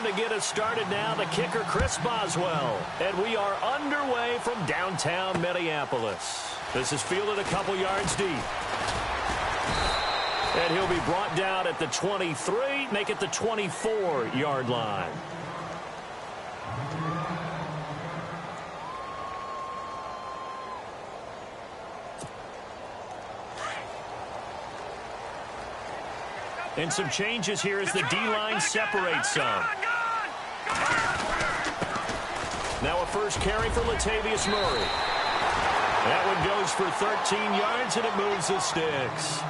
to get us started now, the kicker, Chris Boswell. And we are underway from downtown Minneapolis. This is fielded a couple yards deep. And he'll be brought down at the 23, make it the 24-yard line. And some changes here as the D-line separates some. Now a first carry for Latavius Murray. That one goes for 13 yards, and it moves the sticks.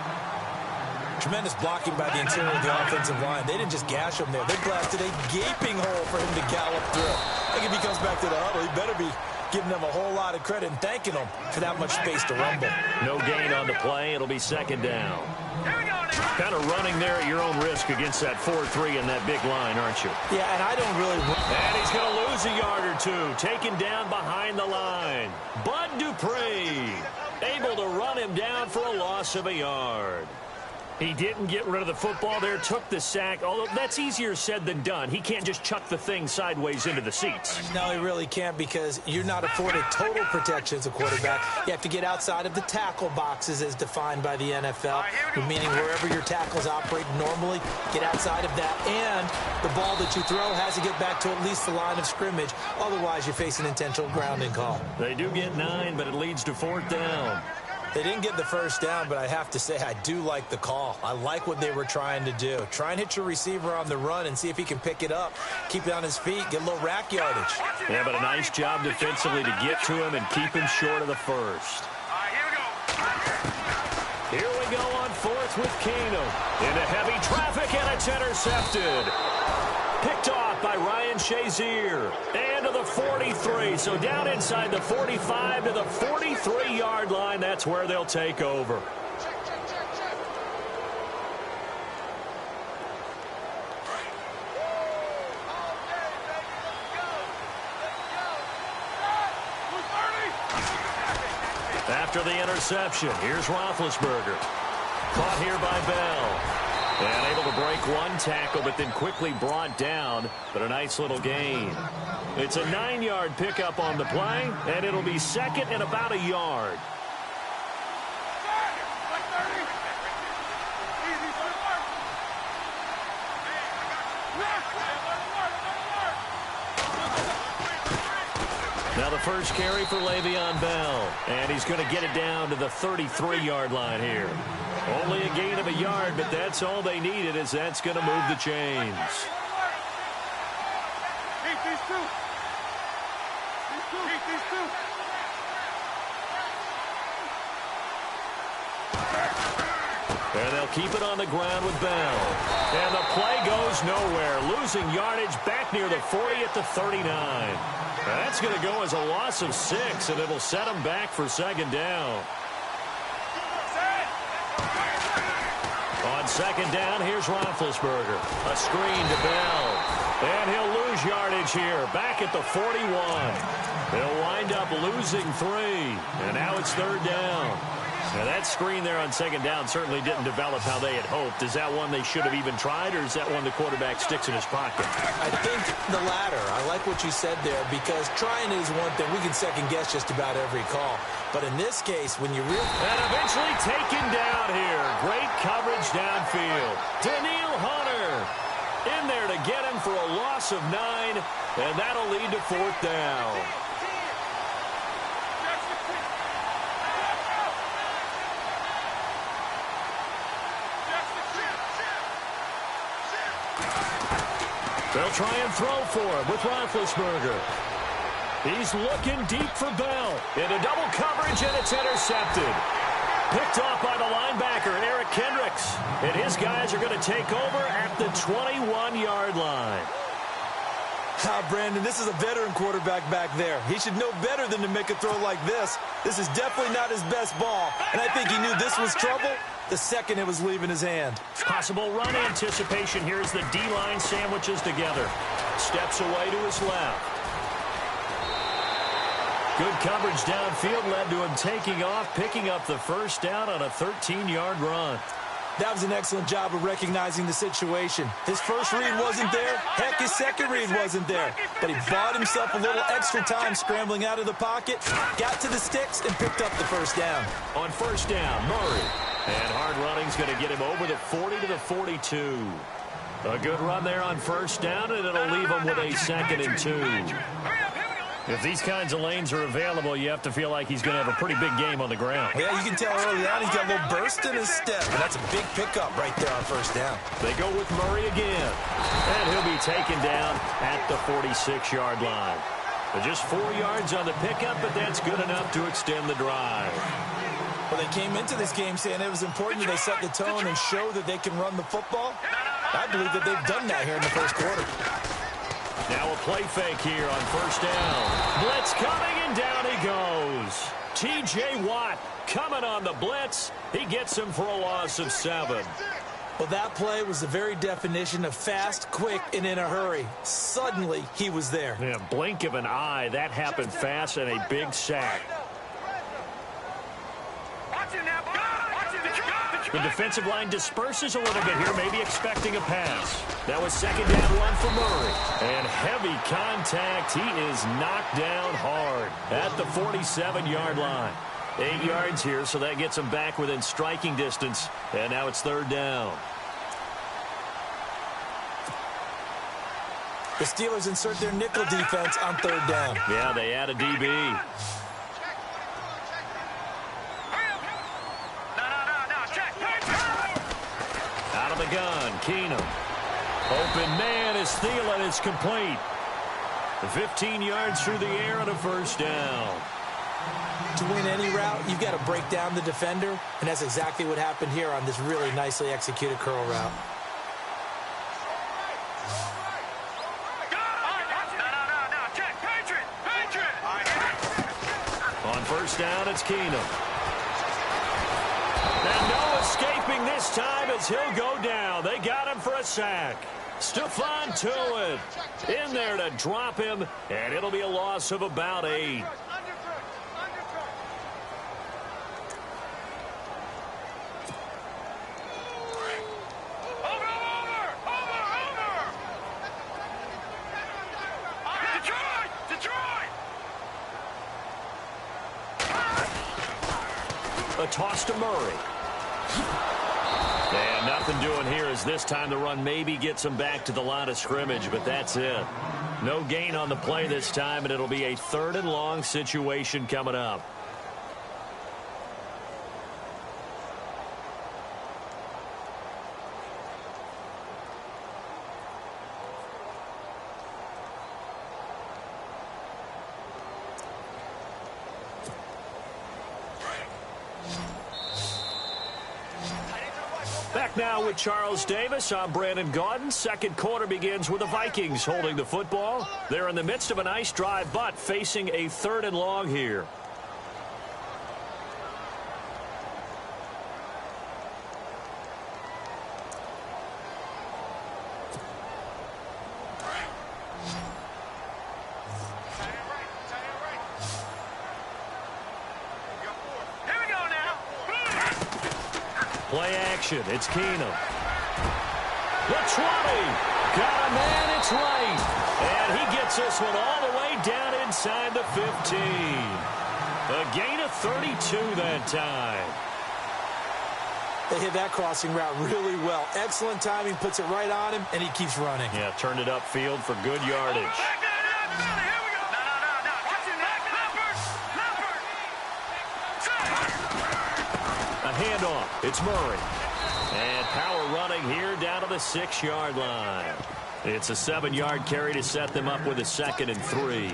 Tremendous blocking by the interior of the offensive line. They didn't just gash him there. They blasted a gaping hole for him to gallop through. I think if he comes back to the huddle, he better be giving them a whole lot of credit and thanking them for that much space to rumble. No gain on the play. It'll be second down. Kind of running there at your own risk against that 4-3 and that big line, aren't you? Yeah, and I don't really... And he's going to lose a yard or two. Taken down behind the line. Bud Dupree able to run him down for a loss of a yard. He didn't get rid of the football there, took the sack, although that's easier said than done. He can't just chuck the thing sideways into the seats. No, he really can't, because you're not afforded total protection as a quarterback. You have to get outside of the tackle boxes as defined by the NFL, meaning wherever your tackles operate normally, get outside of that, and the ball that you throw has to get back to at least the line of scrimmage. Otherwise, you face an intentional grounding call. They do get 9, but it leads to 4th down. They didn't get the first down, but I have to say I do like the call. I like what they were trying to do. Try and hit your receiver on the run and see if he can pick it up, keep it on his feet, get a little rack yardage. Yeah, but a nice job defensively to get to him and keep him short of the first. Here we go on 4th with Kano. Into heavy traffic, and it's intercepted. Picked off by Ryan Shazier. And to the 43. So down inside the 45 to the 43-yard line. That's where they'll take over. After the interception, here's Roethlisberger. Caught here by Bell. And able to break one tackle, but then quickly brought down. But a nice little gain. It's a 9-yard pickup on the play, and it'll be second and about a yard. Now the first carry for Le'Veon Bell. And he's going to get it down to the 33-yard line here. Only a gain of a yard, but that's all they needed, as that's going to move the chains. And they'll keep it on the ground with Bell. And the play goes nowhere. Losing yardage back near the 40 at the 39. That's going to go as a loss of 6, and it'll set them back for second down. On second down, here's Roethlisberger. A screen to Bell. And he'll lose yardage here, back at the 41. They'll wind up losing 3. And now it's third down. Now that screen there on second down certainly didn't develop how they had hoped. Is that one they should have even tried, or is that one the quarterback sticks in his pocket? I think the latter. I like what you said there, because trying is one thing. We can second guess just about every call. But in this case, when you really... And eventually taken down here. Great coverage downfield. Daniil Hunter in there to get him for a loss of 9, and that'll lead to 4th down. They'll try and throw for him with Roethlisberger. He's looking deep for Bell. Into double coverage, and it's intercepted. Picked off by the linebacker, Eric Kendricks. And his guys are going to take over at the 21-yard line. Brandon, this is a veteran quarterback back there. He should know better than to make a throw like this. This is definitely not his best ball. And I think he knew this was trouble the second it was leaving his hand. Possible run anticipation here as the D-line sandwiches together. Steps away to his left. Good coverage downfield led to him taking off, picking up the first down on a 13-yard run. That was an excellent job of recognizing the situation. His first read wasn't there. Heck, his second read wasn't there. But he bought himself a little extra time scrambling out of the pocket, got to the sticks, and picked up the first down. On first down, Murray. And hard running's going to get him over the 40 to the 42. A good run there on first down, and it'll leave him with a 2nd and 2. If these kinds of lanes are available, you have to feel like he's going to have a pretty big game on the ground. Yeah, you can tell early on he's got a little burst in his step, and that's a big pickup right there on first down. They go with Murray again, and he'll be taken down at the 46-yard line. Just 4 yards on the pickup, but that's good enough to extend the drive. Well, they came into this game saying it was important that they set the tone and show that they can run the football. I believe that they've done that here in the first quarter. Now a play fake here on first down. Blitz coming, and down he goes. T.J. Watt coming on the blitz. He gets him for a loss of 7. Well, that play was the very definition of fast, quick, and in a hurry. Suddenly, he was there. Yeah, blink of an eye. That happened fast, and a big sack. The defensive line disperses a little bit here, maybe expecting a pass. That was second down run for Murray. And heavy contact. He is knocked down hard at the 47-yard line. 8 yards here, so that gets him back within striking distance. And now it's third down. The Steelers insert their nickel defense on third down. Yeah, they add a DB. Out of the gun, Keenum. Open man is Thielen. It's complete. 15 yards through the air and a first down. To win any route, you've got to break down the defender, and that's exactly what happened here on this really nicely executed curl route. On first down, it's Keenum. And no escaping this time as he'll go down. They got him for a sack. Stephon Tuitt in there to drop him, and it'll be a loss of about 8. A toss to Murray. And nothing doing here as this time the run maybe gets him back to the line of scrimmage, but that's it. No gain on the play this time, and it'll be a 3rd and long situation coming up. Back now with Charles Davis. I'm Brandon Gaudin. Second quarter begins with the Vikings holding the football. They're in the midst of a nice drive, but facing a 3rd and long here. Play action. It's Keenum. The 20. Got a man. It's late. And he gets this one all the way down inside the 15. A gain of 32 that time. They hit that crossing route really well. Excellent timing. Puts it right on him, and he keeps running. Yeah, turned it upfield for good yardage. Handoff. It's Murray. And power running here down to the 6-yard line. It's a 7-yard carry to set them up with a 2nd and 3.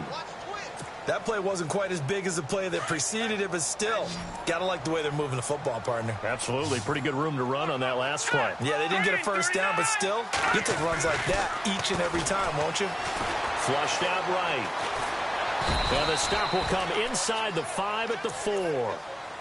That play wasn't quite as big as the play that preceded it, but still, got to like the way they're moving the football, partner. Absolutely. Pretty good room to run on that last play. Yeah, they didn't get a first down, but still, you take runs like that each and every time, won't you? Flushed out right. And the stop will come inside the 5 at the 4.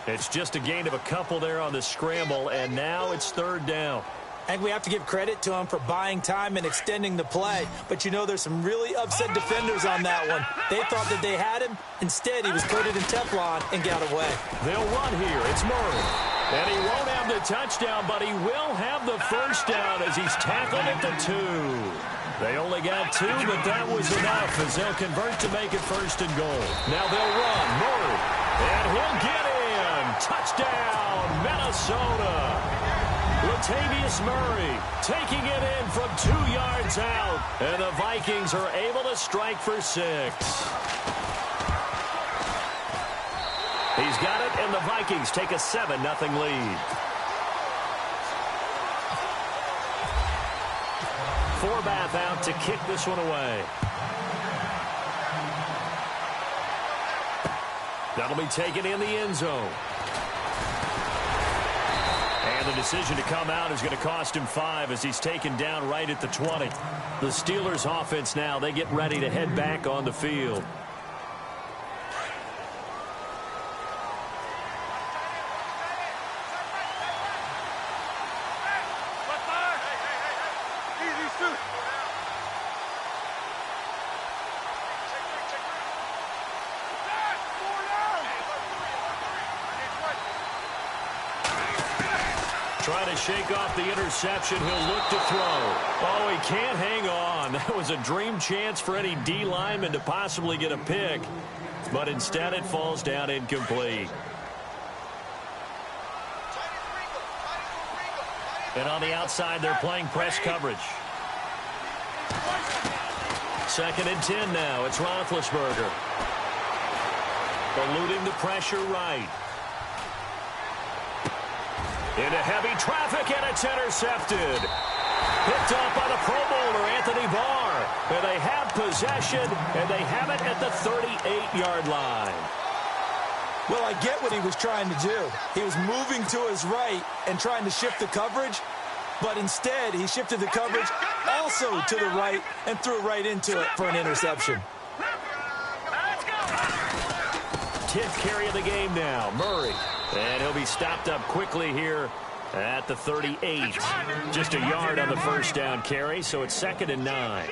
It's just a gain of a couple there on the scramble, and now it's 3rd down. And we have to give credit to him for buying time and extending the play. But you know, there's some really upset defenders on that one. They thought that they had him. Instead, he was coated in Teflon and got away. They'll run here. It's Murray. And he won't have have the touchdown, but he will have the first down as he's tackled at the 2. They only got 2, but that was enough as they'll convert to make it first and goal. Now they'll run. Murray, and he'll get in. Touchdown, Minnesota. Latavius Murray taking it in from 2 yards out, and the Vikings are able to strike for 6. He's got it, and the Vikings take a 7-0 lead. Forbath out to kick this one away. That'll be taken in the end zone. And the decision to come out is going to cost him 5 as he's taken down right at the 20. The Steelers' offense now, they get ready to head back on the field. Trying to shake off the interception. He'll look to throw. Oh, he can't hang on. That was a dream chance for any D lineman to possibly get a pick. But instead it falls down incomplete. And on the outside, they're playing press coverage. 2nd and 10 now. It's Roethlisberger. Eluding the pressure right. Into heavy traffic, and it's intercepted. Picked up by the Pro Bowler, Anthony Barr. And they have possession, and they have it at the 38-yard line. Well, I get what he was trying to do. He was moving to his right and trying to shift the coverage, but instead he shifted the coverage also to the right and threw right into it for an interception. 10th carry of the game now, Murray. And he'll be stopped up quickly here at the 38. Just a yard on the first down carry, so it's 2nd and 9.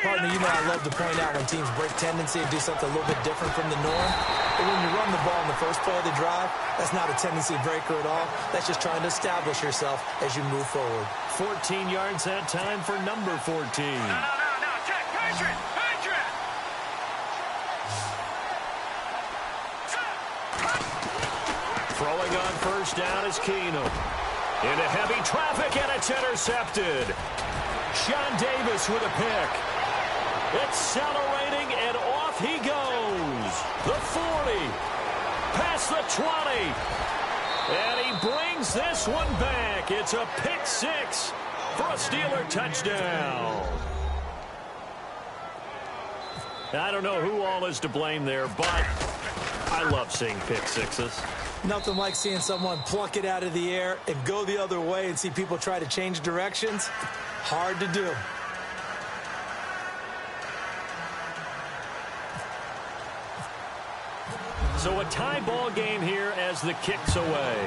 Partner, you know I love to point out when teams break tendency and do something a little bit different from the norm. But when you run the ball in the first play of the drive, that's not a tendency breaker at all. That's just trying to establish yourself as you move forward. 14 yards that time for number 14. No, check, Patriot. Throwing on first down is Keenum. Into heavy traffic, and it's intercepted. Sean Davis with a pick. Accelerating, and off he goes. The 40. Past the 20. And he brings this one back. It's a pick 6 for a Steeler touchdown. I don't know who all is to blame there, but I love seeing pick 6s. Nothing like seeing someone pluck it out of the air and go the other way and see people try to change directions. Hard to do. So a tie ball game here as the kick's away.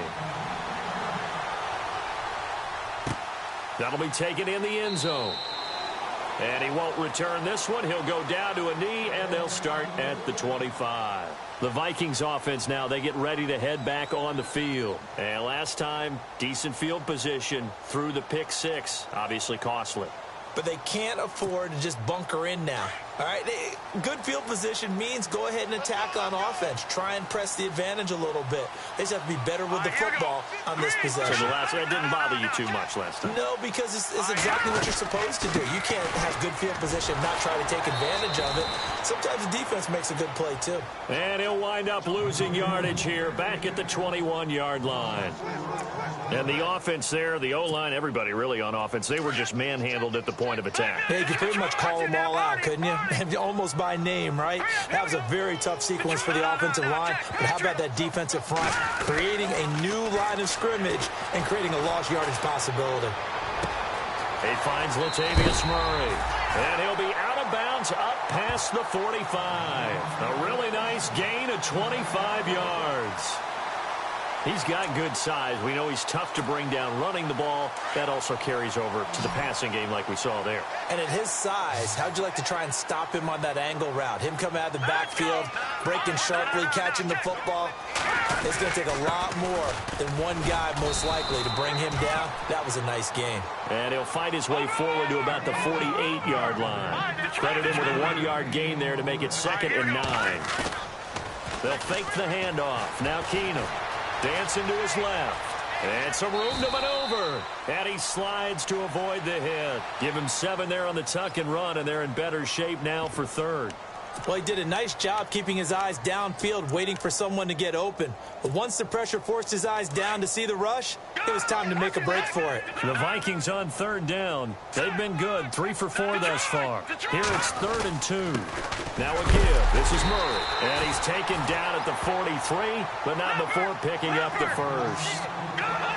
That'll be taken in the end zone. And he won't return this one. He'll go down to a knee, and they'll start at the 25. The Vikings offense now, they get ready to head back on the field. And last time, decent field position through the pick 6. Obviously costly. But they can't afford to just bunker in now. All right, good field position means go ahead and attack on offense. Try and press the advantage a little bit. They just have to be better with the football on this possession. So that didn't bother you too much last time? No, because it's exactly what you're supposed to do. You can't have good field position, not try to take advantage of it. Sometimes the defense makes a good play, too. And he'll wind up losing yardage here back at the 21-yard line. And the offense there, the O-line, everybody really on offense, they were just manhandled at the point of attack. Yeah, you could pretty much call them all out, couldn't you? Almost by name, right? That was a very tough sequence for the offensive line. But how about that defensive front creating a new line of scrimmage and creating a lost yardage possibility? He finds Latavius Murray. And he'll be out of bounds up past the 45. A really nice gain of 25 yards. He's got good size. We know he's tough to bring down running the ball. That also carries over to the passing game like we saw there. And at his size, how'd you like to try and stop him on that angle route? Him coming out of the backfield, breaking sharply, catching the football. It's going to take a lot more than one guy, most likely, to bring him down. That was a nice game. And he'll fight his way forward to about the 48-yard line. Credit him with a 1-yard gain there to make it 2nd and 9. They'll fake the handoff. Now Keenum dancing to his left. And some room to maneuver. And he slides to avoid the hit. Give him 7 there on the tuck and run, and they're in better shape now for 3rd. Well, he did a nice job keeping his eyes downfield, waiting for someone to get open. But once the pressure forced his eyes down to see the rush, it was time to make a break for it. The Vikings on 3rd down. They've been good, 3 for 4 thus far. Here it's 3rd and 2. Now a give. This is Murray. And he's taken down at the 43, but not before picking up the first.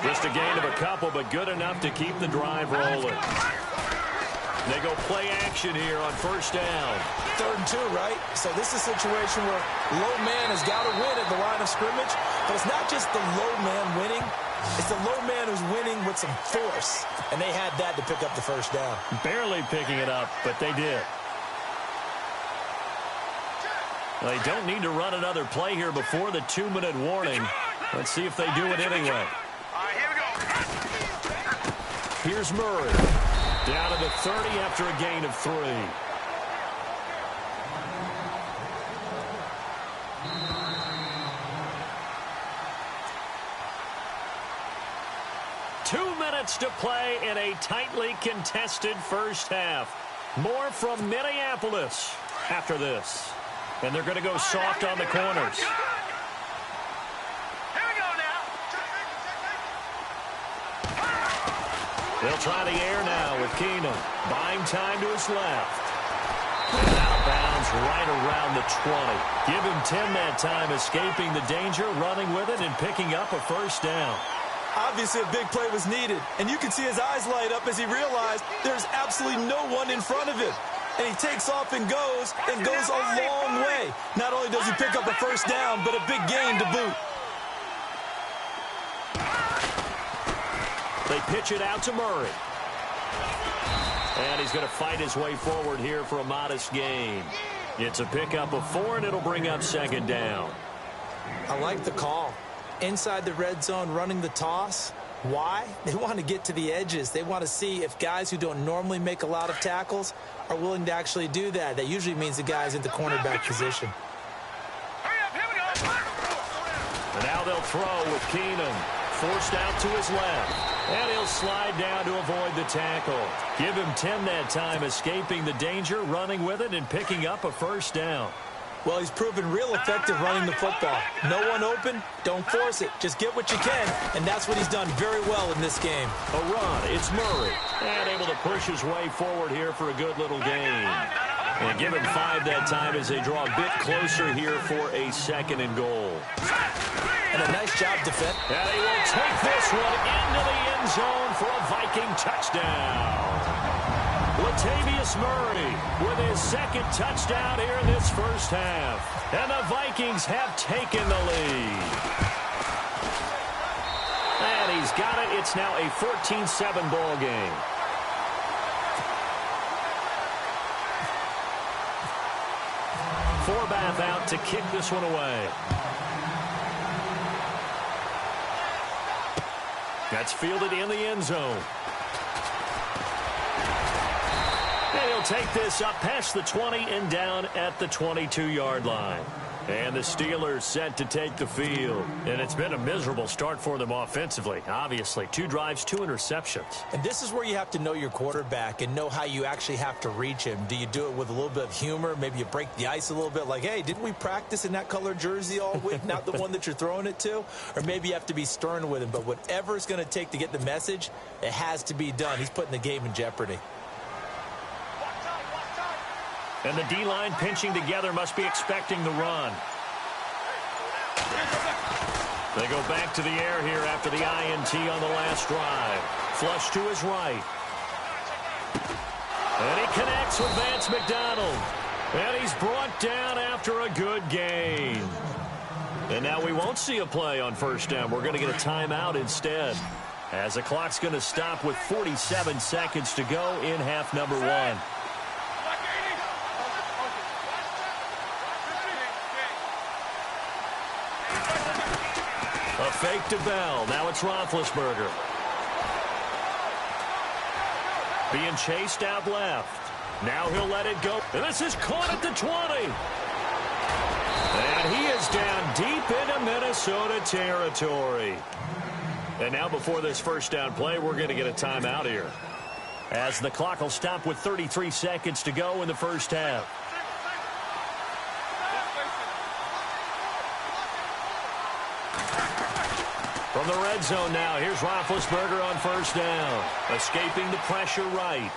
Just a gain of a couple, but good enough to keep the drive rolling. They go play action here on 1st down. 3rd and 2, right? So this is a situation where low man has got to win at the line of scrimmage, but it's not just the low man winning. It's the low man who's winning with some force, and they had that to pick up the 1st down. Barely picking it up, but they did. They don't need to run another play here before the 2-minute warning. Let's see if they do it anyway. Here we go. Here's Murray. Down to the 30 after a gain of 3. Two minutes to play in a tightly contested first half. More from Minneapolis after this. And they're going to go soft on the corners. They'll try the air now with Keenum. Buying time to his left. And outbounds right around the 20. Give him 10 that time, escaping the danger, running with it, and picking up a 1st down. Obviously, a big play was needed, and you can see his eyes light up as he realized there's absolutely no one in front of him. And he takes off and goes a long way. Not only does he pick up a 1st down, but a big gain to boot. They pitch it out to Murray. And he's going to fight his way forward here for a modest gain. It's a pickup of 4, and it'll bring up 2nd down. I like the call. Inside the red zone, running the toss. Why? They want to get to the edges. They want to see if guys who don't normally make a lot of tackles are willing to actually do that. That usually means the guy's in the cornerback position. And now they'll throw with Keenum. Forced out to his left. And he'll slide down to avoid the tackle. Give him 10 that time, escaping the danger, running with it, and picking up a 1st down. Well, he's proven real effective running the football. No one open, don't force it. Just get what you can, and that's what he's done very well in this game. A run, it's Murray. And able to push his way forward here for a good little gain. And give him 5 that time as they draw a bit closer here for a 2nd and goal. And a nice job defending. And he will take this one into the end zone for a Viking touchdown. Latavius Murray with his 2nd touchdown here in this first half. And the Vikings have taken the lead. And he's got it. It's now a 14-7 ball game. Forbath out to kick this one away. That's fielded in the end zone. And he'll take this up past the 20 and down at the 22-yard line. And the Steelers set to take the field. And it's been a miserable start for them offensively. Obviously, 2 drives, 2 interceptions. And this is where you have to know your quarterback and know how you actually have to reach him. Do you do it with a little bit of humor? Maybe you break the ice a little bit like, hey, didn't we practice in that color jersey all week? Not the one that you're throwing it to? Or maybe you have to be stern with him. But whatever it's going to take to get the message, it has to be done. He's putting the game in jeopardy. And the D-line pinching together must be expecting the run. They go back to the air here after the INT on the last drive. Flush to his right. And he connects with Vance McDonald. And he's brought down after a good gain. And now we won't see a play on 1st down. We're going to get a timeout instead, as the clock's going to stop with 47 seconds to go in half number 1. A fake to Bell. Now it's Roethlisberger. Being chased out left. Now he'll let it go. And this is caught at the 20. And he is down deep into Minnesota territory. And now before this first down play, we're going to get a timeout here, as the clock will stop with 33 seconds to go in the first half. From the red zone now, here's Roethlisberger on first down. Escaping the pressure right.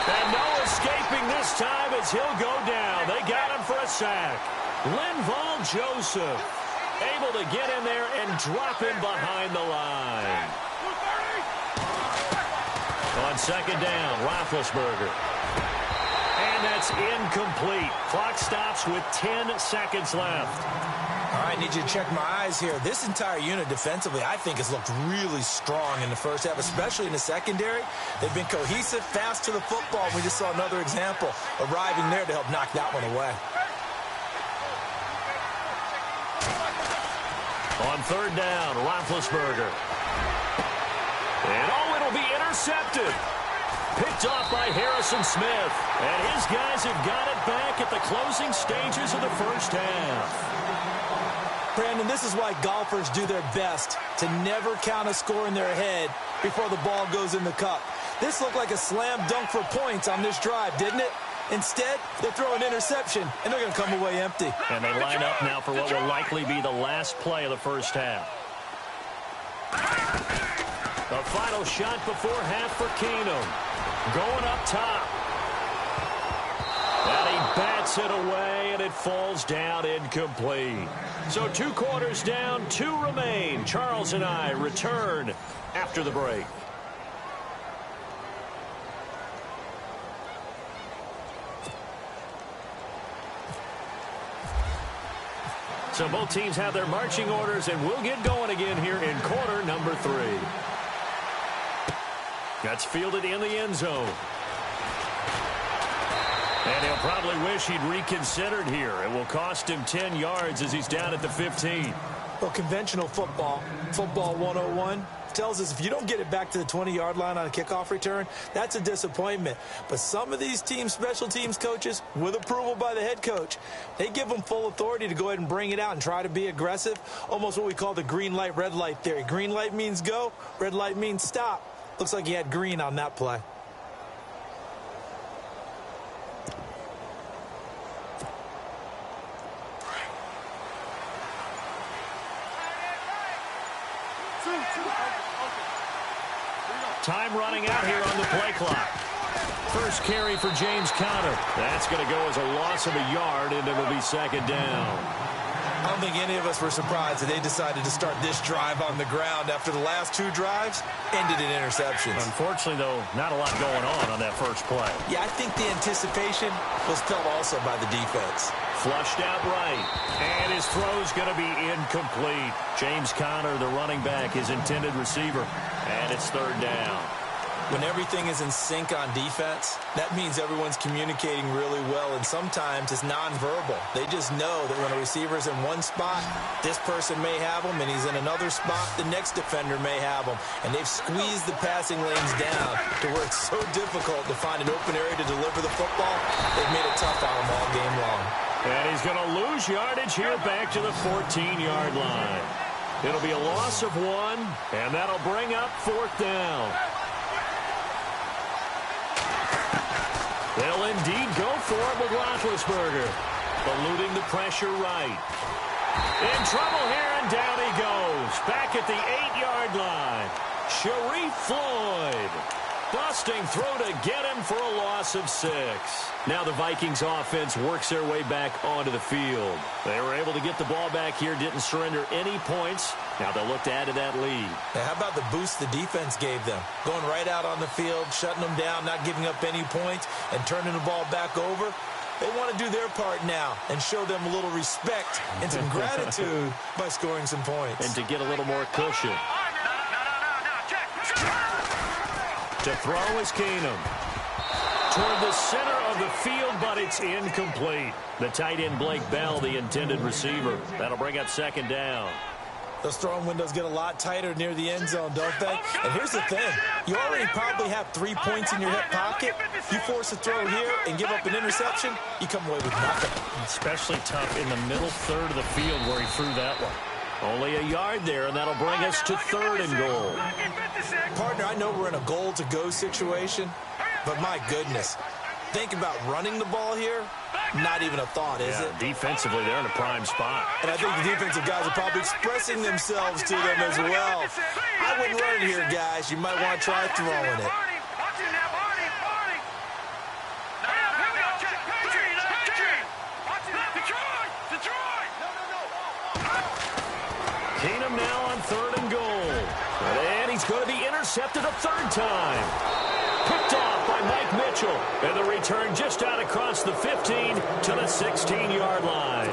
And no escaping this time as he'll go down. They got him for a sack. Linval Joseph able to get in there and drop him behind the line. On second down, Roethlisberger. And that's incomplete. Clock stops with 10 seconds left. All right, need you to check my eyes here. This entire unit defensively, I think, has looked really strong in the first half, especially in the secondary. They've been cohesive, fast to the football. We just saw another example arriving there to help knock that one away. On third down, Roethlisberger. And it'll be intercepted. Picked off by Harrison Smith. And his guys have got it back at the closing stages of the first half. Brandon, this is why golfers do their best to never count a score in their head before the ball goes in the cup. This looked like a slam dunk for points on this drive, didn't it? Instead, they throw an interception, and they're going to come away empty. And they line up now for what will likely be the last play of the first half. The final shot before half for Keenum. Going up top. And he bats it away, and it falls down incomplete. So 2 quarters down, 2 remain. Charles and I return after the break. So both teams have their marching orders, and we'll get going again here in quarter number 3. That's fielded in the end zone. And he'll probably wish he'd reconsidered here. It will cost him 10 yards as he's down at the 15. Well, conventional football 101, tells us if you don't get it back to the 20-yard line on a kickoff return, that's a disappointment. But some of these teams, special teams coaches, with approval by the head coach, they give them full authority to go ahead and bring it out and try to be aggressive, almost what we call the green light, red light theory. Green light means go, red light means stop. Looks like he had green on that play. Time running out here on the play clock. First carry for James Conner. That's going to go as a loss of a yard, and it'll be second down. I don't think any of us were surprised that they decided to start this drive on the ground after the last 2 drives ended in interceptions. Unfortunately, though, not a lot going on that first play. Yeah, I think the anticipation was felt also by the defense. Flushed out right, and his throw's going to be incomplete. James Conner, the running back, his intended receiver, and it's third down. When everything is in sync on defense, that means everyone's communicating really well, and sometimes it's nonverbal. They just know that when a receiver's in one spot, this person may have him, and he's in another spot, the next defender may have him. And they've squeezed the passing lanes down to where it's so difficult to find an open area to deliver the football. They've made it tough on him all game long. And he's going to lose yardage here back to the 14-yard line. It'll be a loss of 1, and that'll bring up fourth down. They'll indeed go for it with Roethlisberger. Eluding the pressure right. In trouble here, and down he goes. Back at the 8-yard line. Sharif Floyd. Busting through to get him for a loss of 6. Now the Vikings offense works their way back onto the field. They were able to get the ball back here, didn't surrender any points. Now they'll look to add to that lead. Now, how about the boost the defense gave them? Going right out on the field, shutting them down, not giving up any points, and turning the ball back over. They want to do their part now and show them a little respect and some gratitude by scoring some points. And to get a little more cushion. To throw is Keenum. Toward the center of the field, but it's incomplete. The tight end, Blake Bell, the intended receiver. That'll bring up second down. Those throwing windows get a lot tighter near the end zone, don't they? And here's the thing. You already probably have 3 points in your hip pocket. You force a throw here and give up an interception, you come away with nothing. Especially tough in the middle third of the field where he threw that one. Only a yard there, and that'll bring us to 3rd and goal. Partner, I know we're in a goal-to-go situation, but my goodness. Think about running the ball here. Not even a thought, is it? Defensively, they're in a prime spot. And I think the defensive guys are probably expressing themselves to them as well. I wouldn't run it here, guys. You might want to try throwing it. Keenum now on 3rd and goal. And he's going to be intercepted a 3rd time. Picked off by Mike Mitchell. And the return just out across the 15 to the 16-yard line.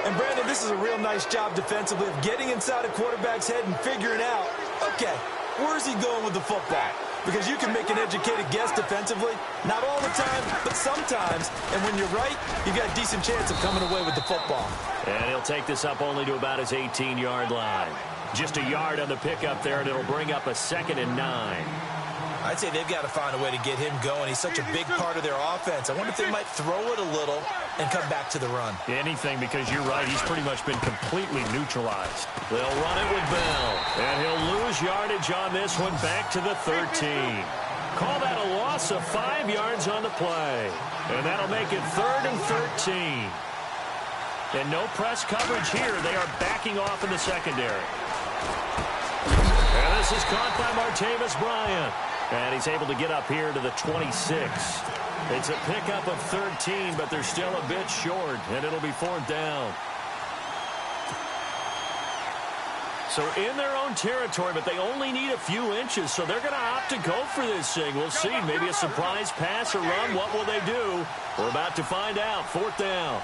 And, Brandon, this is a real nice job defensively of getting inside a quarterback's head and figuring out, okay, where's he going with the football? Because you can make an educated guess defensively. Not all the time, but sometimes. And when you're right, you got a decent chance of coming away with the football. And he'll take this up only to about his 18-yard line. Just a yard on the pickup there, and it'll bring up a 2nd and 9. I'd say they've got to find a way to get him going. He's such a big part of their offense. I wonder if they might throw it a little and come back to the run. Anything, because you're right. He's pretty much been completely neutralized. They'll run it with Bell. And he'll lose yardage on this one back to the 13. Call that a loss of 5 yards on the play. And that'll make it 3rd and 13. And no press coverage here. They are backing off in the secondary. And this is caught by Martavis Bryant. And he's able to get up here to the 26. It's a pickup of 13, but they're still a bit short, and it'll be 4th down. So in their own territory, but they only need a few inches, so they're going to opt to go for this thing. We'll see. Maybe a surprise pass or run. What will they do? We're about to find out. 4th down.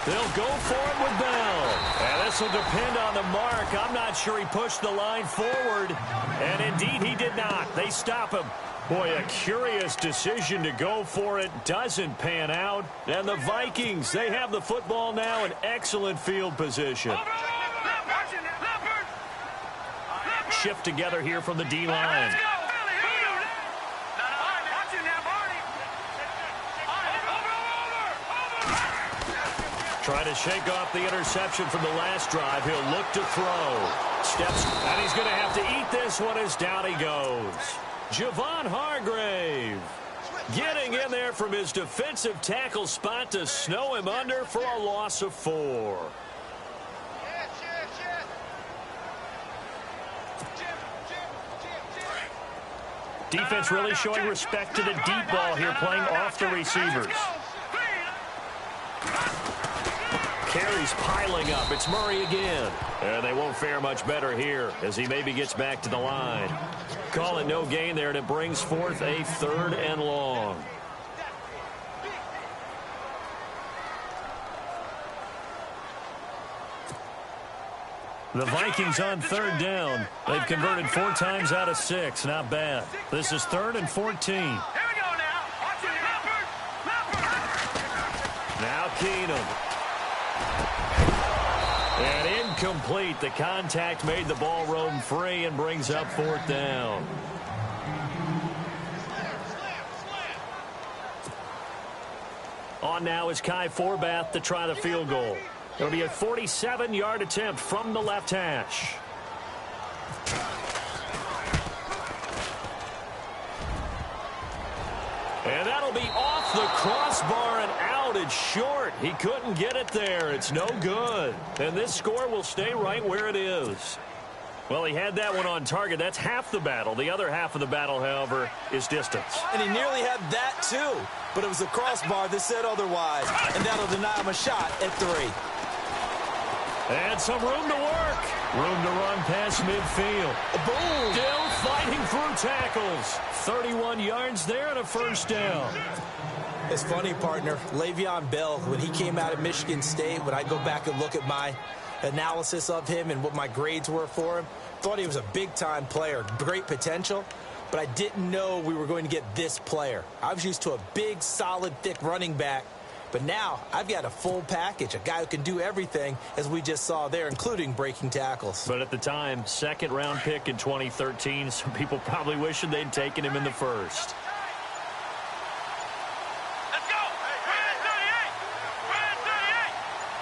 They'll go for it with Bell. And this will depend on the mark. I'm not sure he pushed the line forward. And indeed, he did not. They stop him. Boy, a curious decision to go for it. Doesn't pan out. And the Vikings, they have the football now in excellent field position. Shift together here from the D-line. Try to shake off the interception from the last drive. He'll look to throw. Steps, and he's going to have to eat this one as down he goes. Javon Hargrave getting in there from his defensive tackle spot to snow him under for a loss of 4. Defense really showing respect to the deep ball here, playing off the receivers. Carries piling up. It's Murray again. And they won't fare much better here as he maybe gets back to the line. Call it no gain there, and it brings forth a 3rd and long. The Vikings on 3rd down. They've converted 4 times out of 6. Not bad. This is 3rd and 14. Here we go now. Watch it, Leopard. Now Keenum. And incomplete. The contact made the ball roam free and brings up 4th down. On now is Kai Forbath to try the field goal. It'll be a 47-yard attempt from the left hash. And that'll be off the crossbar and out. It's short. He couldn't get it there. It's no good. And this score will stay right where it is. Well, he had that one on target. That's half the battle. The other half of the battle, however, is distance. And he nearly had that, too. But it was the crossbar that said otherwise. And that'll deny him a shot at 3. And some room to work. Room to run past midfield. Boom! Still fighting through tackles. 31 yards there and a 1st down. It's funny, partner. Le'Veon Bell, when he came out of Michigan State, when I go back and look at my analysis of him and what my grades were for him, thought he was a big-time player, great potential, but I didn't know we were going to get this player. I was used to a big, solid, thick running back, but now I've got a full package, a guy who can do everything, as we just saw there, including breaking tackles. But at the time, second-round pick in 2013, some people probably wishing they'd taken him in the first.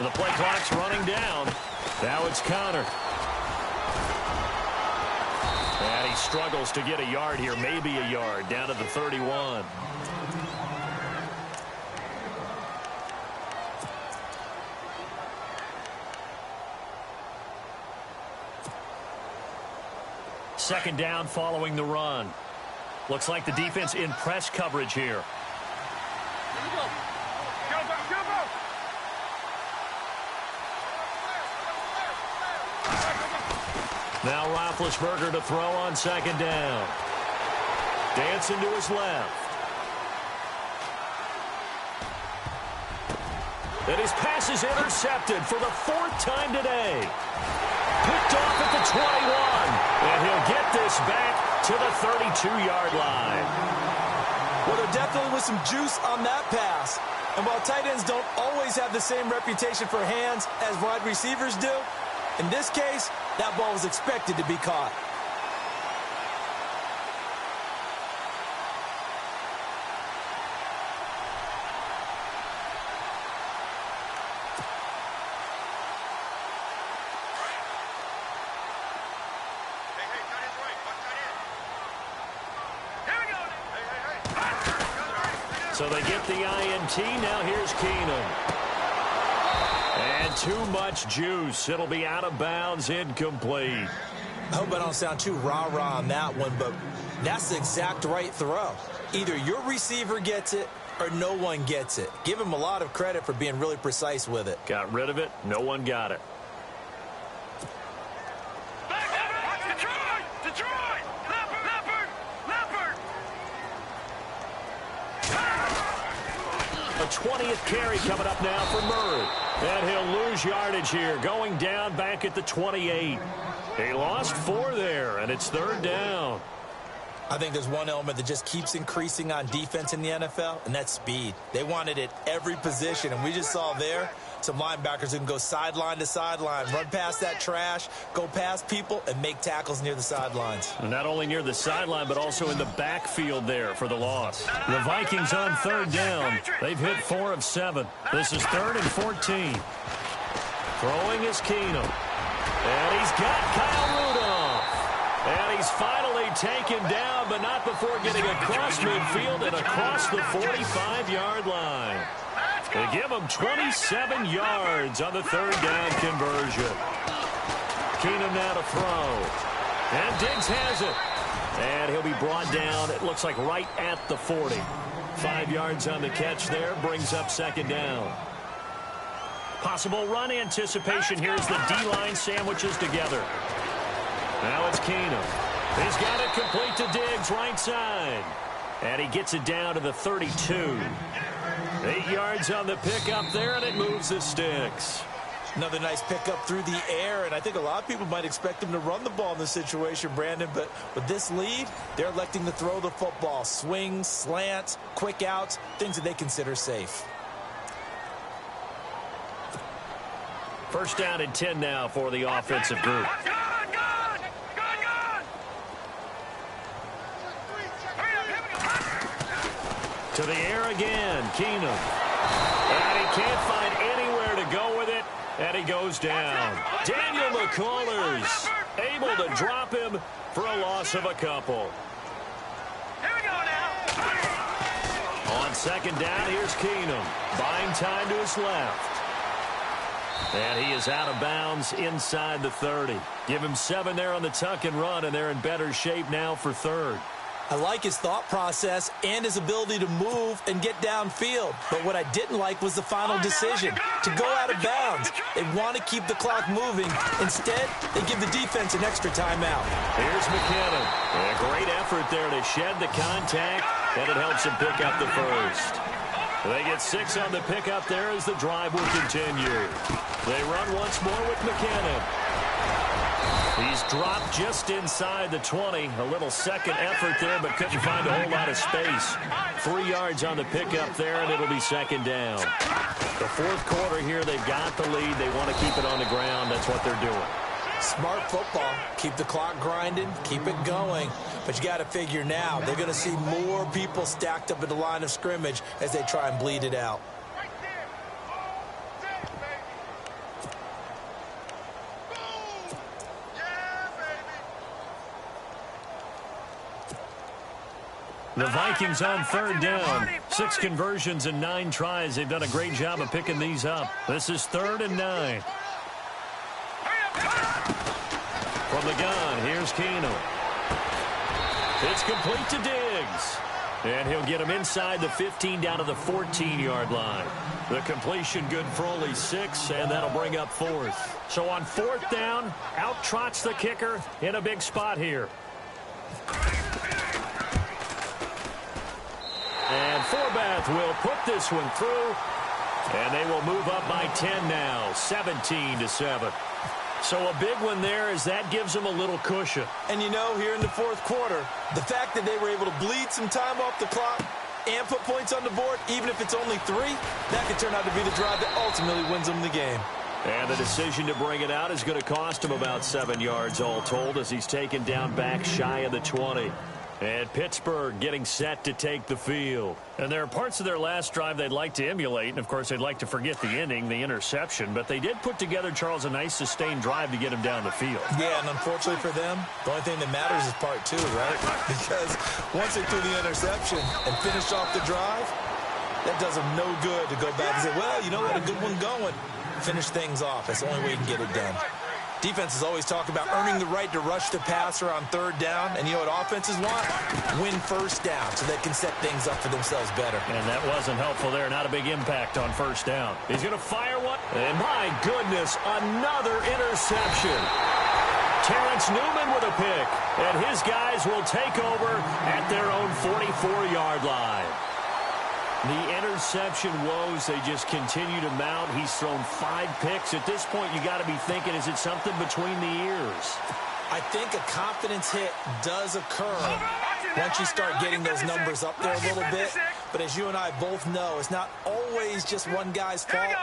The play clock's running down. Now it's Connor. And he struggles to get a yard here, maybe a yard, down to the 31. Second down following the run. Looks like the defense in press coverage here. Now Roethlisberger to throw on second down. Dancing to his left. And his pass is intercepted for the fourth time today. Picked off at the 21. And he'll get this back to the 32-yard line. Well, there definitely was some juice on that pass. And while tight ends don't always have the same reputation for hands as wide receivers do, in this case, that ball was expected to be caught. So they get the INT. Now here's Keenum. And too much juice. It'll be out of bounds, incomplete. I hope I don't sound too rah-rah on that one, but that's the exact right throw. Either your receiver gets it or no one gets it. Give him a lot of credit for being really precise with it. Got rid of it. No one got it. A 20th carry coming up now for Murray. And he'll lose yardage here, going down back at the 28. He lost 4 there, and it's third down. I think there's one element that just keeps increasing on defense in the NFL, and that's speed. They want it at every position, and we just saw there some linebackers who can go sideline to sideline, run past that trash, go past people, and make tackles near the sidelines. And not only near the sideline, but also in the backfield there for the loss. The Vikings on third down. They've hit 4 of 7. This is 3rd and 14. Throwing is Keenum. And he's got Kyle Rudolph. And he's finally taken down, but not before getting across midfield and across the 45-yard line. They give him 27 yards on the third down conversion. Keenum now to throw. And Diggs has it. And he'll be brought down, it looks like right at the 40. 5 yards on the catch there, brings up second down. Possible run anticipation. Here's the D-line sandwiches together. Now it's Keenum. He's got it complete to Diggs, right side. And he gets it down to the 32. 8 yards on the pickup there, and it moves the sticks. Another nice pickup through the air, and I think a lot of people might expect him to run the ball in this situation, Brandon, but with this lead, they're electing to throw the football. Swings, slants, quick outs, things that they consider safe. First down and 10 now for the offensive group. To the air again, Keenum. And he can't find anywhere to go with it, and he goes down. Daniel McCullers able to drop him for a loss of a couple. Here we go now. On second down, here's Keenum. Buying time to his left. And he is out of bounds inside the 30. Give him 7 there on the tuck and run, and they're in better shape now for third. I like his thought process and his ability to move and get downfield. But what I didn't like was the final decision, to go out of bounds. They want to keep the clock moving. Instead, they give the defense an extra timeout. Here's McKinnon. A great effort there to shed the contact, and it helps him pick up the first. They get 6 on the pickup there as the drive will continue. They run once more with McKinnon. He's dropped just inside the 20. A little second effort there, but couldn't find a whole lot of space. 3 yards on the pickup there, and it'll be second down. The fourth quarter here, they've got the lead. They want to keep it on the ground. That's what they're doing. Smart football. Keep the clock grinding. Keep it going. But you got to figure now, they're going to see more people stacked up at the line of scrimmage as they try and bleed it out. The Vikings on third down. 6 conversions and 9 tries. They've done a great job of picking these up. This is 3rd and 9. From the gun, here's Keenum. It's complete to Diggs. And he'll get him inside the 15 down to the 14-yard line. The completion good for only 6, and that'll bring up 4th. So on 4th down, out trots the kicker in a big spot here. And Forbath will put this one through, and they will move up by 10 now, 17-7. So a big one there as that gives them a little cushion. And you know, here in the fourth quarter, the fact that they were able to bleed some time off the clock and put points on the board, even if it's only 3, that could turn out to be the drive that ultimately wins them the game. And the decision to bring it out is going to cost him about 7 yards all told as he's taken down back shy of the 20. And Pittsburgh getting set to take the field. And there are parts of their last drive they'd like to emulate. And, of course, they'd like to forget the inning, the interception. But they did put together, Charles, a nice sustained drive to get him down the field. Yeah, and unfortunately for them, the only thing that matters is part 2, right? Because once they threw the interception and finished off the drive, that does them no good to go back and say, well, you know what, a good one going. Finish things off. That's the only way you can get it done. Defenses always talk about earning the right to rush the passer on 3rd down. And you know what offenses want? Win 1st down so they can set things up for themselves better. And that wasn't helpful there. Not a big impact on 1st down. He's going to fire one. And my goodness, another interception. Terrence Newman with a pick. And his guys will take over at their own 44-yard line. The interception woes, they just continue to mount. He's thrown 5 picks. At this point, you got to be thinking, is it something between the ears? I think a confidence hit does occur once you start getting those numbers up there a little bit. But as you and I both know, it's not always just one guy's fault.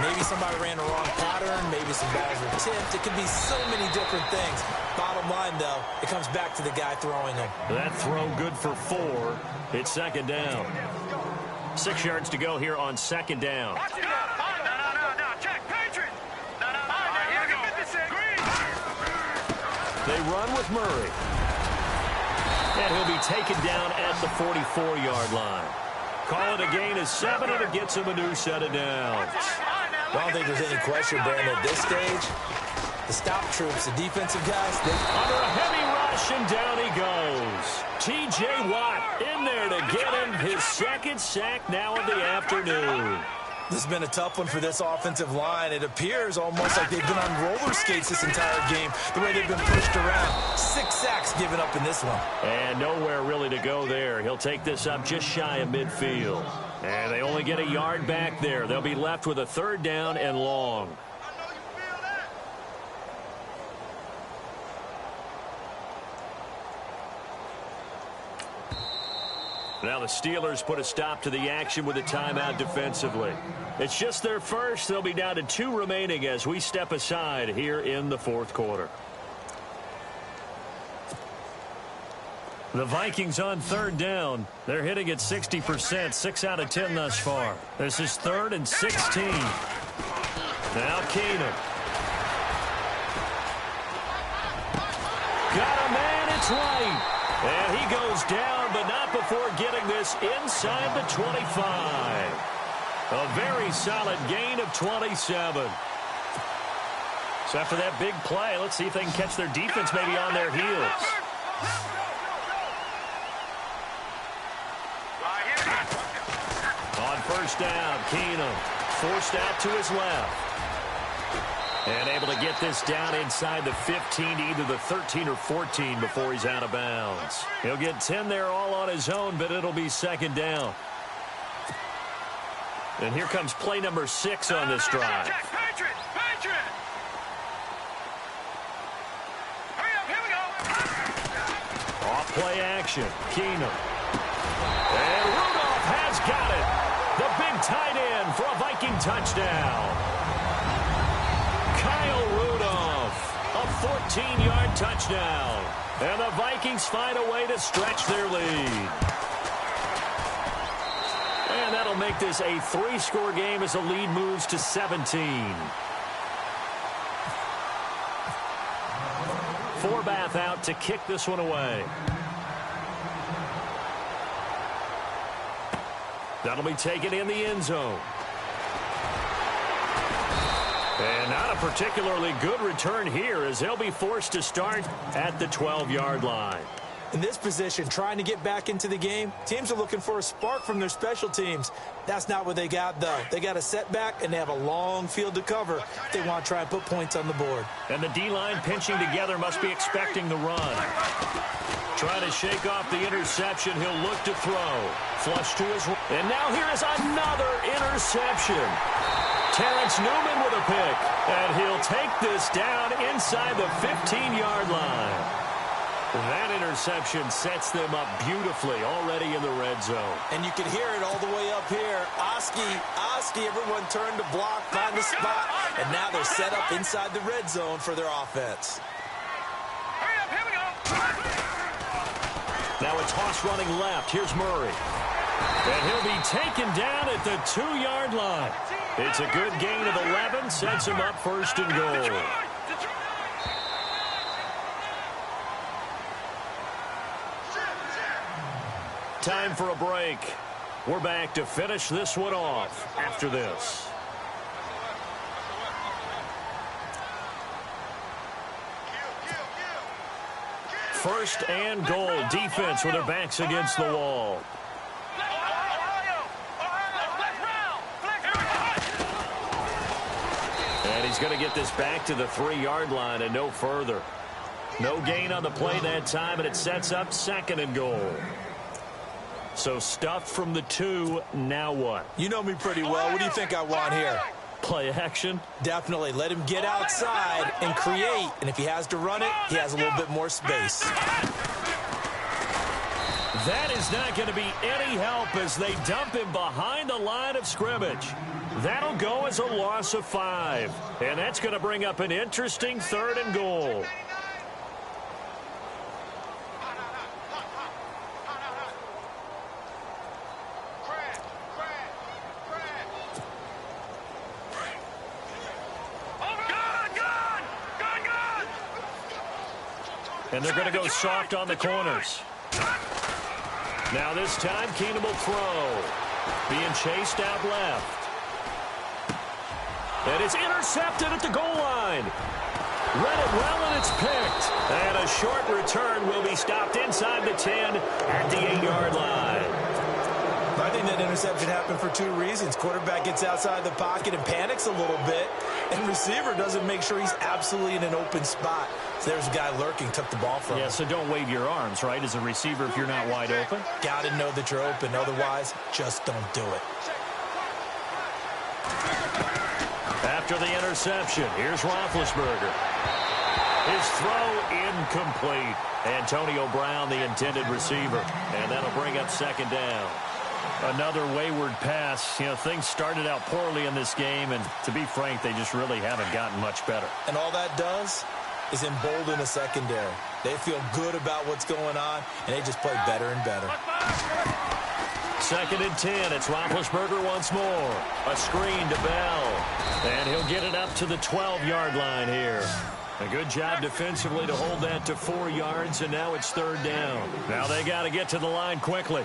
Maybe somebody ran the wrong pattern. Maybe some balls were tipped. It could be so many different things. Bottom line, though, it comes back to the guy throwing them. That throw good for 4. It's 2nd down. 6 yards to go here on 2nd down. They run with Murray. And he'll be taken down at the 44-yard line. Call it a gain of 7, and it gets him a new set of downs. I don't think there's any question, Brandon, at this stage. The stop troops, the defensive guys, under a heavy rush, and down he goes. T.J. Watt in there to get him his 2nd sack now of the afternoon. This has been a tough one for this offensive line. It appears almost like they've been on roller skates this entire game, the way they've been pushed around. 6 sacks given up in this one. And nowhere really to go there. He'll take this up just shy of midfield. And they only get a yard back there. They'll be left with a 3rd down and long. Now the Steelers put a stop to the action with a timeout defensively. It's just their first. They'll be down to 2 remaining as we step aside here in the 4th quarter. The Vikings on 3rd down. They're hitting at 60%, 6 out of 10 thus far. This is 3rd and 16. Now Keenum. Got a man, it's right. And he goes down, but not before getting this inside the 25. A very solid gain of 27. So after that big play, let's see if they can catch their defense maybe on their heels. On 1st down, Keenum forced out to his left. And able to get this down inside the 15 to either the 13 or 14 before he's out of bounds. He'll get 10 there all on his own, but it'll be 2nd down. And here comes play number 6 on this drive. Patriot! Patriot! Hurry up, here we go! Off play action. Keenum. And Rudolph has got it. The big tight end for a Viking touchdown. Kyle Rudolph, a 14-yard touchdown. And the Vikings find a way to stretch their lead. And that'll make this a 3-score game as the lead moves to 17. Forbath out to kick this one away. That'll be taken in the end zone. And not a particularly good return here as they'll be forced to start at the 12-yard line. In this position, trying to get back into the game, teams are looking for a spark from their special teams. That's not what they got, though. They got a setback, and they have a long field to cover if they want to try and put points on the board. And the D-line pinching together must be expecting the run. Trying to shake off the interception. He'll look to throw. Flush to his right. And now here is another interception. Terrence Newman with a pick. And he'll take this down inside the 15-yard line. That interception sets them up beautifully already in the red zone. And you can hear it all the way up here. Oski, everyone turned to block, find the spot, and now they're set up inside the red zone for their offense. Hurry up, here we go! Now a toss running left. Here's Murray. And he'll be taken down at the 2-yard line. It's a good gain of 11, sets him up first and goal. Time for a break. We're back to finish this one off after this. First and goal. Defense with their backs against the wall. And he's going to get this back to the 3-yard line and no further. No gain on the play that time, and it sets up second and goal. So stuffed from the 2, now what? You know me pretty well. What do you think I want here? Play action? Definitely. Let him get outside and create. And if he has to run it, he has a little bit more space. That is not going to be any help as they dump him behind the line of scrimmage. That'll go as a loss of 5. And that's going to bring up an interesting 3rd and goal. And they're going to go soft on the corners. Now this time, Keenum will throw. Being chased out left. And it's intercepted at the goal line. Read it well, and it's picked. And a short return will be stopped inside the 10 at the 8-yard line. I think that interception happened for 2 reasons. Quarterback gets outside the pocket and panics a little bit, and receiver doesn't make sure he's absolutely in an open spot. So there's a guy lurking, took the ball from him. Yeah, so don't wave your arms, right, as a receiver if you're not wide open? Got to know that you're open. Otherwise, just don't do it. After the interception, here's Roethlisberger. His throw incomplete. Antonio Brown, the intended receiver. And that'll bring up second down. Another wayward pass. You know, things started out poorly in this game, and to be frank, they just really haven't gotten much better. And all that does is embolden the secondary. They feel good about what's going on, and they just play better and better. Second and 10. It's Roethlisberger once more. A screen to Bell. And he'll get it up to the 12-yard line here. A good job defensively to hold that to 4 yards, and now it's 3rd down. Now they got to get to the line quickly.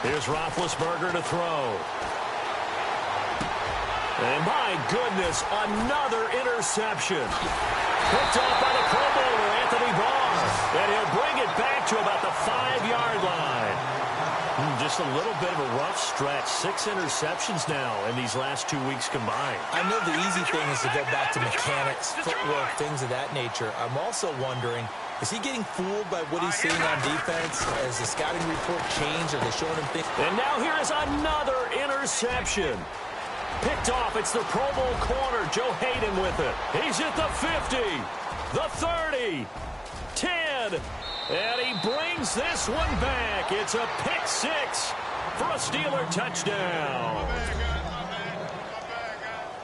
Here's Roethlisberger to throw. And my goodness, another interception. Picked up by the Pro Bowler, Anthony Barr. And he'll bring it back to about the 5-yard line. Just a little bit of a rough stretch. 6 interceptions now in these last 2 weeks combined. I know the easy thing is to go back to mechanics, footwork, things of that nature. I'm also wondering, is he getting fooled by what he's seeing on defense? Has the scouting report changed? Are they showing him things? And now here is another interception. Picked off. It's the Pro Bowl corner, Joe Hayden with it. He's at the 50, the 30, 10, and he brings this one back. It's a pick six for a Steeler touchdown.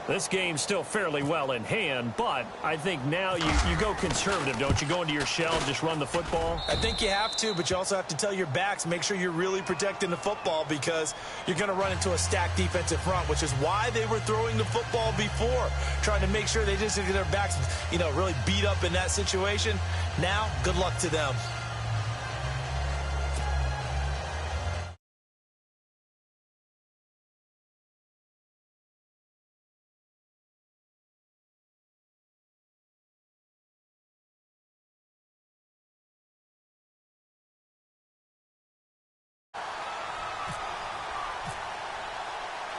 This game's still fairly well in hand, but I think now you go conservative, don't you? Go into your shell and just run the football? I think you have to, but you also have to tell your backs, make sure you're really protecting the football because you're going to run into a stacked defensive front, which is why they were throwing the football before, trying to make sure they just get their backs, really beat up in that situation. Now, good luck to them.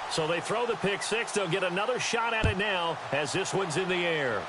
So they throw the pick six. They'll get another shot at it now as this one's in the air.